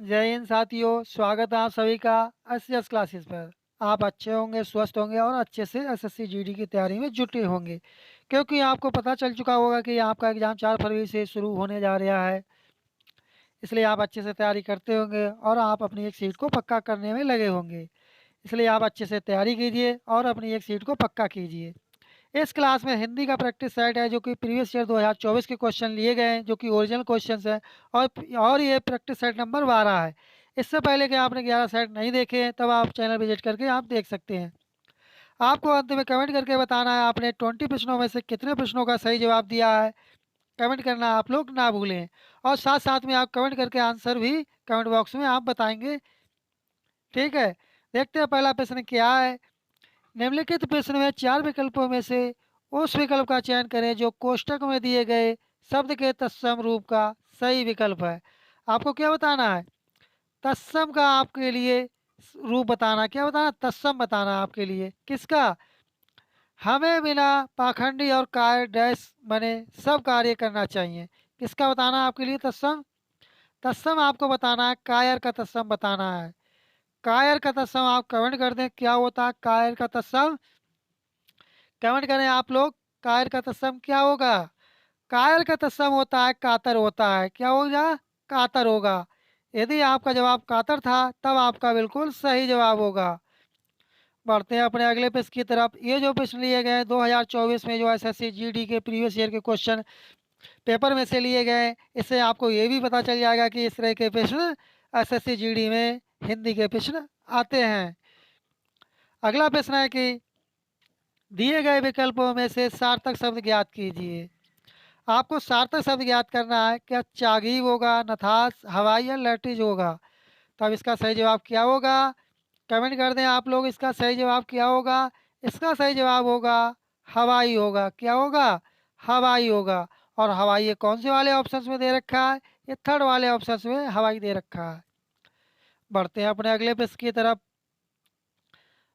जय हिंद साथियों, स्वागत है आप सभी का एसएस क्लासेस पर। आप अच्छे होंगे, स्वस्थ होंगे और अच्छे से एसएससी जीडी की तैयारी में जुटे होंगे, क्योंकि आपको पता चल चुका होगा कि आपका एग्ज़ाम 4 फरवरी से शुरू होने जा रहा है। इसलिए आप अच्छे से तैयारी करते होंगे और आप अपनी एक सीट को पक्का करने में लगे होंगे। इसलिए आप अच्छे से तैयारी कीजिए और अपनी एक सीट को पक्का कीजिए। इस क्लास में हिंदी का प्रैक्टिस सेट है, जो कि प्रीवियस ईयर 2024 के क्वेश्चन लिए गए हैं, जो कि ओरिजिनल क्वेश्चंस हैं। और ये प्रैक्टिस सेट नंबर 12 है। इससे पहले कि आपने 11 सेट नहीं देखे हैं, तब आप चैनल विजिट करके आप देख सकते हैं। आपको अंत में कमेंट करके बताना है आपने 20 प्रश्नों में से कितने प्रश्नों का सही जवाब दिया है। कमेंट करना आप लोग ना भूलें। और साथ साथ में आप कमेंट करके आंसर भी कमेंट बॉक्स में आप बताएंगे। ठीक है, देखते हैं पहला प्रश्न क्या है। निम्नलिखित प्रश्न में 4 विकल्पों में से उस विकल्प का चयन करें जो कोष्ठक में दिए गए शब्द के तत्सम रूप का सही विकल्प है। आपको क्या बताना है? तत्सम का आपके लिए रूप बताना। क्या बताना? तत्सम बताना आपके लिए। किसका? हमें बिना पाखंडी और काय डैश बने सब कार्य करना चाहिए। किसका बताना है आपके लिए तत्सम? तत्सम आपको बताना है, कायर का तत्सम बताना है। कायर का तत्सम आप कमेंट कर दें, क्या होता है कायर का तत्सम? कमेंट करें आप लोग। कायर का तत्सम क्या होगा? कायर का तत्सम होता है कातर होता है। क्या होगा? कातर होगा। यदि आपका जवाब कातर था, तब आपका बिल्कुल सही जवाब होगा। बढ़ते हैं अपने अगले प्रश्न की तरफ। ये जो प्रश्न लिए गए हैं 2024 में, जो एसएससी जीडी के प्रीवियस ईयर के क्वेश्चन पेपर में से लिए गए हैं, इससे आपको ये भी पता चल जाएगा कि इस तरह के प्रश्न एसएससी जीडी में हिंदी के प्रश्न आते हैं। अगला प्रश्न है कि दिए गए विकल्पों में से सार्थक शब्द ज्ञात कीजिए। आपको सार्थक शब्द ज्ञात करना है। क्या चागीव होगा, नथास, हवाई या लैटिज होगा? तब इसका सही जवाब क्या होगा? कमेंट कर दें आप लोग, इसका सही जवाब क्या होगा? इसका सही जवाब होगा हवाई होगा। क्या होगा? हवाई होगा। और हवाई ये कौन से वाले ऑप्शंस में दे रखा है? ये थर्ड वाले ऑप्शंस में हवाई दे रखा है। बढ़ते हैं अपने अगले प्रश्न की तरफ।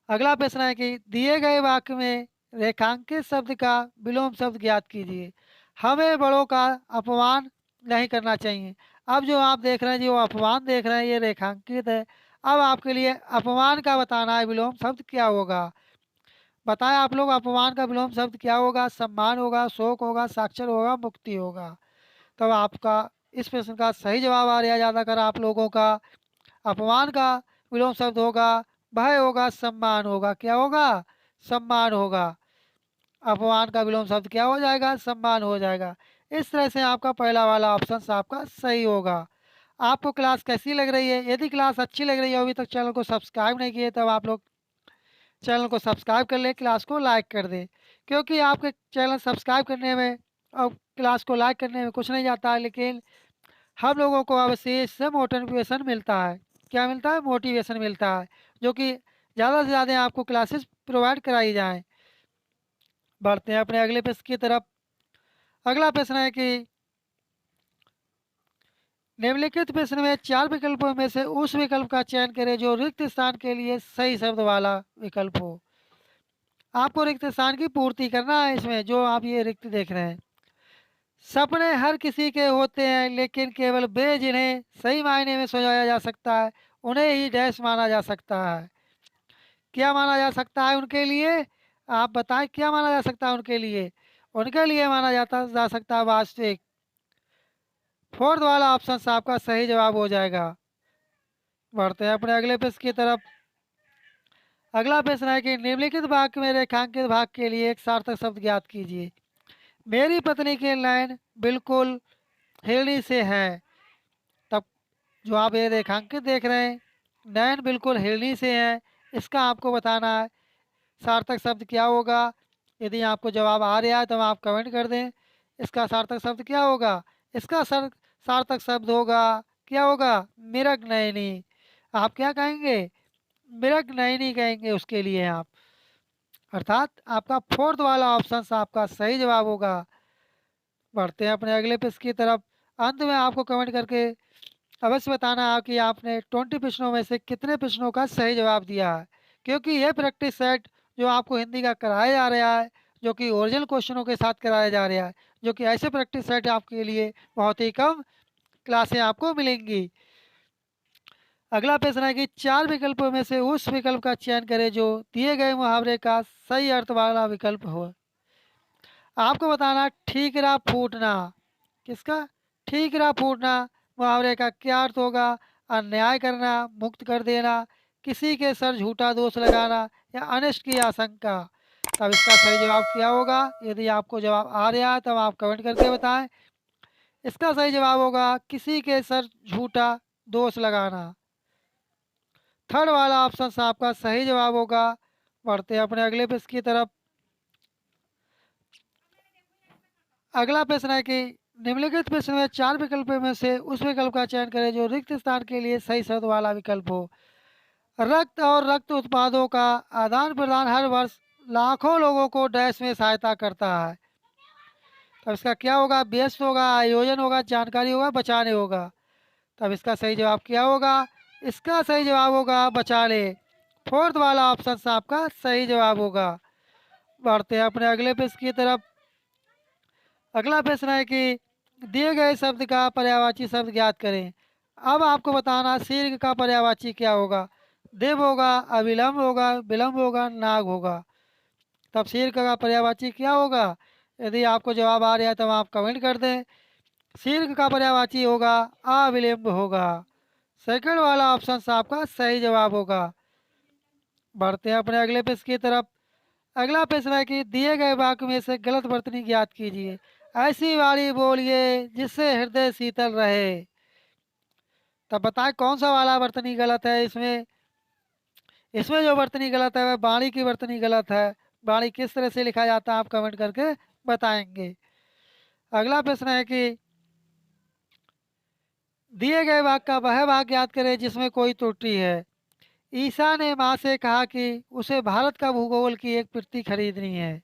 अगला प्रश्न है कि दिए गए वाक्य में रेखांकित शब्द का विलोम शब्द ज्ञात कीजिए। हमें बड़ों का अपमान नहीं करना चाहिए। अब जो आप देख रहे हैं, जो अपमान देख रहे हैं, ये रेखांकित है। अब आपके लिए अपमान का बताना है विलोम शब्द क्या होगा। बताएं आप लोग, अपमान का विलोम शब्द क्या होगा? सम्मान होगा, शोक होगा, साक्षर होगा, मुक्ति होगा। तब आपका इस प्रश्न का सही जवाब आ रहा ज़्यादातर आप लोगों का। अपमान का विलोम शब्द होगा भय होगा, सम्मान होगा। क्या होगा? सम्मान होगा। अपमान का विलोम शब्द क्या हो जाएगा? सम्मान हो जाएगा। इस तरह से आपका पहला वाला ऑप्शन आपका सही होगा। आपको क्लास कैसी लग रही है? यदि क्लास अच्छी लग रही है, अभी तक चैनल को सब्सक्राइब नहीं किए, तब आप लोग चैनल को सब्सक्राइब कर लें, क्लास को लाइक कर दें। क्योंकि आपके चैनल सब्सक्राइब करने में और क्लास को लाइक करने में कुछ नहीं जाता है, लेकिन हम लोगों को अवशेष से मोटिवेशन मिलता है। क्या मिलता है? मोटिवेशन मिलता है, जो कि ज़्यादा से ज़्यादा आपको क्लासेस प्रोवाइड कराई जाएँ। बढ़ते हैं अपने अगले प्रश्न की तरफ। अगला प्रश्न है कि निम्नलिखित प्रश्न में 4 विकल्पों में से उस विकल्प का चयन करें जो रिक्त स्थान के लिए सही शब्द वाला विकल्प हो। आपको रिक्त स्थान की पूर्ति करना है इसमें, जो आप ये रिक्त देख रहे हैं। सपने हर किसी के होते हैं, लेकिन केवल वे जिन्हें सही मायने में सजाया जा सकता है, उन्हें ही डैश माना जा सकता है। क्या माना जा सकता है उनके लिए? आप बताएं, क्या माना जा सकता है उनके लिए? उनके लिए माना जा सकता है वास्तविक। फोर्थ वाला ऑप्शन आपका सही जवाब हो जाएगा। बढ़ते हैं अपने अगले प्रश्न की तरफ। अगला प्रश्न है कि निम्नलिखित वाक्य में रेखांकित भाग के लिए एक सार्थक शब्द ज्ञात कीजिए। मेरी पत्नी के नयन बिल्कुल हिरणी से हैं। तब जो आप ये रेखांकित देख रहे हैं, नयन बिल्कुल हिरणी से हैं, इसका आपको बताना है सार्थक शब्द क्या होगा। यदि आपको जवाब आ रहा है तो आप कमेंट कर दें। इसका सार्थक शब्द क्या होगा? इसका सार्थक शब्द होगा, क्या होगा? मृग नयनी। आप क्या कहेंगे? मृग नयनी कहेंगे उसके लिए आप। अर्थात आपका फोर्थ वाला ऑप्शन आपका सही जवाब होगा। बढ़ते हैं अपने अगले प्रश्न की तरफ। अंत में आपको कमेंट करके अवश्य बताना है कि आपने 20 प्रश्नों में से कितने प्रश्नों का सही जवाब दिया है। क्योंकि यह प्रैक्टिस सेट जो आपको हिंदी का कराया जा रहा है, जो कि ओरिजिनल क्वेश्चनों के साथ कराया जा रहा है, जो कि ऐसे प्रैक्टिस सेट आपके लिए बहुत ही कम क्लासें आपको मिलेंगी। अगला प्रश्न है कि चार विकल्पों में से उस विकल्प का चयन करें जो दिए गए मुहावरे का सही अर्थ वाला विकल्प हो। आपको बताना ठीकरा फूटना। किसका? ठीकरा फूटना मुहावरे का क्या अर्थ होगा? अन्याय करना, मुक्त कर देना, किसी के सर झूठा दोष लगाना या अनिष्ट की आशंका। तब इसका सही जवाब क्या होगा? यदि आपको जवाब आ रहा है तब आप कमेंट करके बताएं। इसका सही जवाब होगा किसी के सर झूठा दोष लगाना। थर्ड वाला ऑप्शन आपका सही जवाब होगा। बढ़ते हैं अपने अगले प्रश्न की तरफ। अगला प्रश्न है कि निम्नलिखित प्रश्न में चार विकल्पों में से उस विकल्प का चयन करें जो रिक्त स्थान के लिए सही शब्द वाला विकल्प हो। रक्त और रक्त उत्पादों का आदान प्रदान हर वर्ष लाखों लोगों को डैश में सहायता करता है। तब इसका क्या होगा? व्यस्त होगा, आयोजन होगा, जानकारी होगा, बचाने होगा। तब इसका सही जवाब क्या होगा? इसका सही जवाब होगा बचाने। फोर्थ वाला ऑप्शन आपका सही जवाब होगा। बढ़ते हैं अपने अगले प्रश्न की तरफ। अगला प्रश्न है कि दिए गए शब्द का पर्यायवाची शब्द ज्ञात करें। अब आपको बताना शीर्घ का पर्यायवाची क्या होगा। देव होगा, अविलंब होगा, विलंब होगा, नाग होगा। तब शीर्घ का पर्यायवाची क्या होगा? यदि आपको जवाब आ रहा है तब आप कमेंट कर दें। शीर्घ का पर्यायवाची होगा अविलंब होगा। सेकंड वाला ऑप्शन आपका सही जवाब होगा। बढ़ते हैं अपने अगले प्रश्न की तरफ। अगला प्रश्न है कि दिए गए वाक्य में से गलत वर्तनी ज्ञात कीजिए। ऐसी वाणी बोलिए जिससे हृदय शीतल रहे। तब बताएं कौन सा वाला वर्तनी गलत है इसमें। इसमें जो वर्तनी गलत है वह वाणी की वर्तनी गलत है। वाणी किस तरह से लिखा जाता है आप कमेंट करके बताएंगे। अगला प्रश्न है कि दिए गए वाक्य का वह भाग याद करें जिसमें कोई त्रुटि है। ईसा ने माँ से कहा कि उसे भारत का भूगोल की एक प्रति खरीदनी है।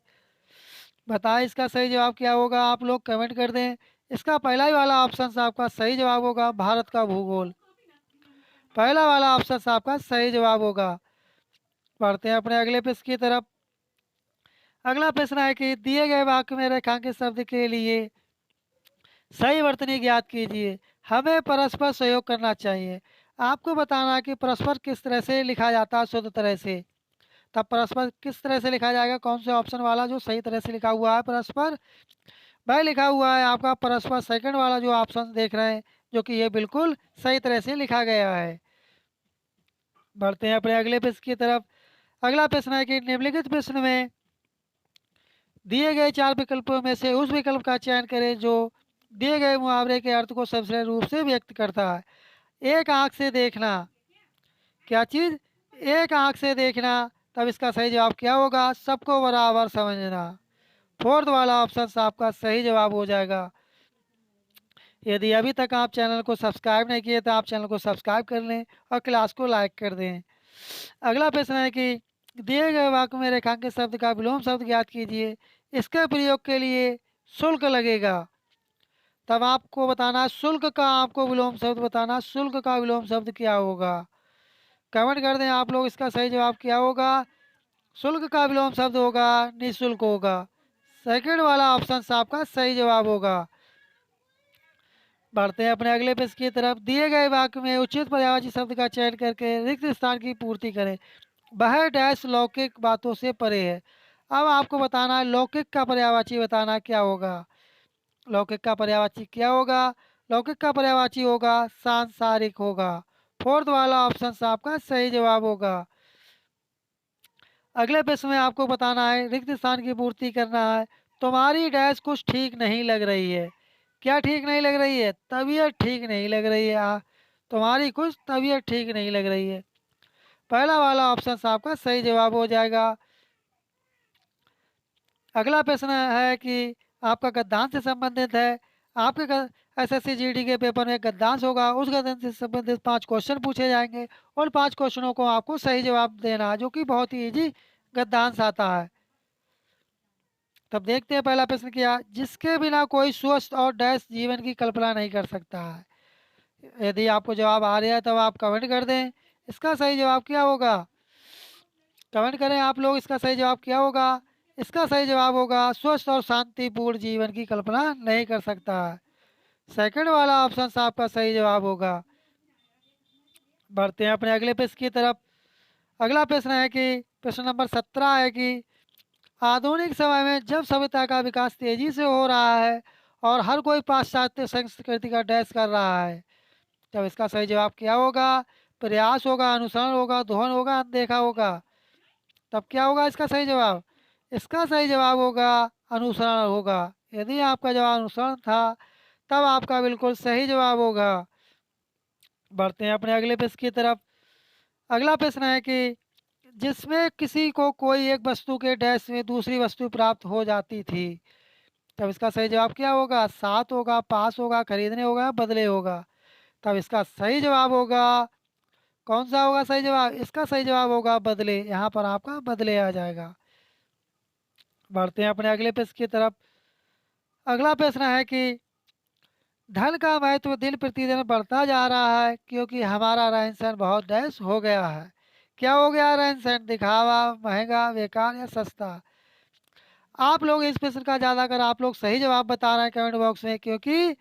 बताएं इसका सही जवाब क्या होगा? आप लोग कमेंट कर दें। इसका पहला ही वाला ऑप्शन आपका सही जवाब होगा भारत का भूगोल। पहला वाला ऑप्शन आपका सही जवाब होगा। बढ़ते हैं अपने अगले प्रश्न की तरफ। अगला प्रश्न है कि दिए गए वाक्य में रेखांकित शब्द के लिए सही वर्तनी ज्ञात कीजिए। हमें परस्पर सहयोग करना चाहिए। आपको बताना है कि परस्पर किस तरह से लिखा जाता है शुद्ध तरह से। तब परस्पर किस तरह से लिखा जाएगा? कौन से ऑप्शन वाला जो सही तरह से लिखा हुआ है परस्पर? वह लिखा हुआ है आपका परस्पर सेकंड वाला जो ऑप्शन देख रहे हैं, जो कि ये बिल्कुल सही तरह से लिखा गया है। बढ़ते हैं अपने अगले प्रश्न की तरफ। अगला प्रश्न है कि निम्नलिखित प्रश्न में दिए गए चार विकल्पों में से उस विकल्प का चयन करें जो दिए गए मुहावरे के अर्थ को सबसे रूप से व्यक्त करता है। एक आंख से देखना। क्या चीज़? एक आंख से देखना। तब इसका सही जवाब क्या होगा? सबको बराबर समझना। फोर्थ वाला ऑप्शन आपका सही जवाब हो जाएगा। यदि अभी तक आप चैनल को सब्सक्राइब नहीं किए तो आप चैनल को सब्सक्राइब कर लें और क्लास को लाइक कर दें। अगला प्रश्न है कि दिए गए वाक्य में रेखांकित शब्द का विलोम शब्द ज्ञात कीजिए। इसके प्रयोग के लिए शुल्क लगेगा। तब आपको बताना शुल्क का, आपको विलोम शब्द बताना शुल्क का विलोम शब्द क्या होगा। कमेंट कर दें आप लोग इसका सही जवाब क्या होगा। शुल्क का विलोम शब्द होगा निःशुल्क होगा। सेकंड वाला ऑप्शन आपका सही जवाब होगा। बढ़ते हैं अपने अगले प्रश्न की तरफ। दिए गए वाक्य में उचित पर्यायवाची शब्द का चयन करके रिक्त स्थान की पूर्ति करें। वह डैश लौकिक बातों से परे है। अब आपको बताना है लौकिक का पर्यायवाची बताना क्या होगा। लौकिक का पर्यायवाची क्या होगा? लौकिक का पर्यायवाची होगा सांसारिक होगा। फोर्थ वाला ऑप्शन आपका सही जवाब होगा। अगले प्रश्न में आपको बताना है रिक्त स्थान की पूर्ति करना है। तुम्हारी डैश कुछ ठीक नहीं लग रही है। क्या ठीक नहीं लग रही है? तबीयत ठीक नहीं लग रही है। तुम्हारी कुछ तबीयत ठीक नहीं लग रही है। पहला वाला ऑप्शन आपका सही जवाब हो जाएगा। अगला प्रश्न है कि आपका गद्यांश से संबंधित है। आपके एसएससी जीडी के पेपर में गद्यांश होगा, उस गद्यांश से संबंधित 5 क्वेश्चन पूछे जाएंगे और 5 क्वेश्चनों को आपको सही जवाब देना है, जो कि बहुत ही इजी गद्यांश आता है। तब देखते हैं पहला प्रश्न क्या। जिसके बिना कोई स्वस्थ और डैश जीवन की कल्पना नहीं कर सकता है। यदि आपको जवाब आ रहा है तब आप कमेंट कर दें। इसका सही जवाब क्या होगा? कमेंट करें आप लोग इसका सही जवाब क्या होगा। इसका सही जवाब होगा स्वस्थ और शांतिपूर्ण जीवन की कल्पना नहीं कर सकता है। सेकंड वाला ऑप्शन आपका सही जवाब होगा। बढ़ते हैं अपने अगले प्रश्न की तरफ। अगला प्रश्न है कि प्रश्न नंबर 17 है कि आधुनिक समय में जब सभ्यता का विकास तेजी से हो रहा है और हर कोई पाश्चात्य संस्कृति का डैश कर रहा है, तब इसका सही जवाब क्या होगा? प्रयास होगा, अनुसरण होगा, दोहन होगा, अनदेखा होगा? तब क्या होगा इसका सही जवाब? इसका सही जवाब होगा अनुसरण होगा। यदि आपका जवाब अनुसरण था तब आपका बिल्कुल सही जवाब होगा। बढ़ते हैं अपने अगले प्रश्न की तरफ। अगला प्रश्न है कि जिसमें किसी को कोई एक वस्तु के डैश में दूसरी वस्तु प्राप्त हो जाती थी, तब इसका सही जवाब क्या होगा? साथ होगा, पास होगा, खरीदने होगा, बदले होगा? तब इसका सही जवाब होगा, कौन सा होगा सही जवाब? इसका सही जवाब होगा बदले। यहाँ पर आपका बदले आ जाएगा। बढ़ते हैं अपने अगले प्रश्न की तरफ। अगला प्रश्न है कि धन का महत्व दिन प्रतिदिन बढ़ता जा रहा है क्योंकि हमारा रहन सहन बहुत डैश हो गया है। क्या हो गया रहन सहन? दिखावा, महंगा, बेकार या सस्ता? आप लोग इस प्रश्न का ज़्यादातर आप लोग सही जवाब बता रहे हैं कमेंट बॉक्स में, क्योंकि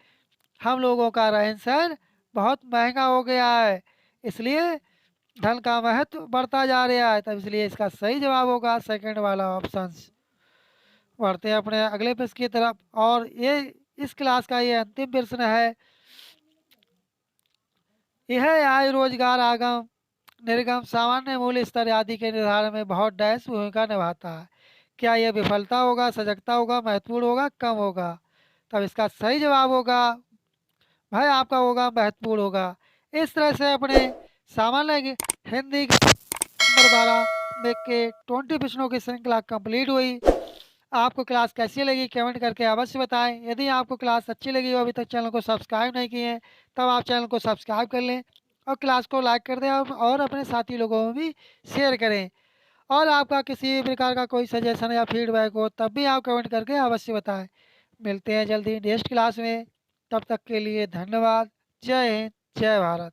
हम लोगों का रहन सहन बहुत महंगा हो गया है, इसलिए धन का महत्व बढ़ता जा रहा है। तब इसलिए इसका सही जवाब होगा सेकंड वाला ऑप्शन। बढ़ते हैं अपने अगले प्रश्न की तरफ और ये इस क्लास का ये अंतिम प्रश्न है। यह आय, रोजगार, आगम, निर्गम, सामान्य मूल्य स्तर आदि के निर्धारण में बहुत डैश भूमिका निभाता है। क्या यह विफलता होगा, सजगता होगा, महत्वपूर्ण होगा, कम होगा? तब इसका सही जवाब होगा भाई आपका होगा महत्वपूर्ण होगा। इस तरह से अपने सामान्य हिंदी नंबर 12 में के 20 प्रश्नों की श्रृंखला कंप्लीट हुई। आपको क्लास कैसी लगी कमेंट करके अवश्य बताएं। यदि आपको क्लास अच्छी लगी हो, अभी तक चैनल को सब्सक्राइब नहीं किए हैं, तब आप चैनल को सब्सक्राइब कर लें और क्लास को लाइक कर दें और अपने साथी लोगों में भी शेयर करें। और आपका किसी भी प्रकार का कोई सजेशन या फीडबैक हो तब भी आप कमेंट करके अवश्य बताएं। मिलते हैं जल्दी नेक्स्ट क्लास में, तब तक के लिए धन्यवाद। जय हिंद, जय भारत।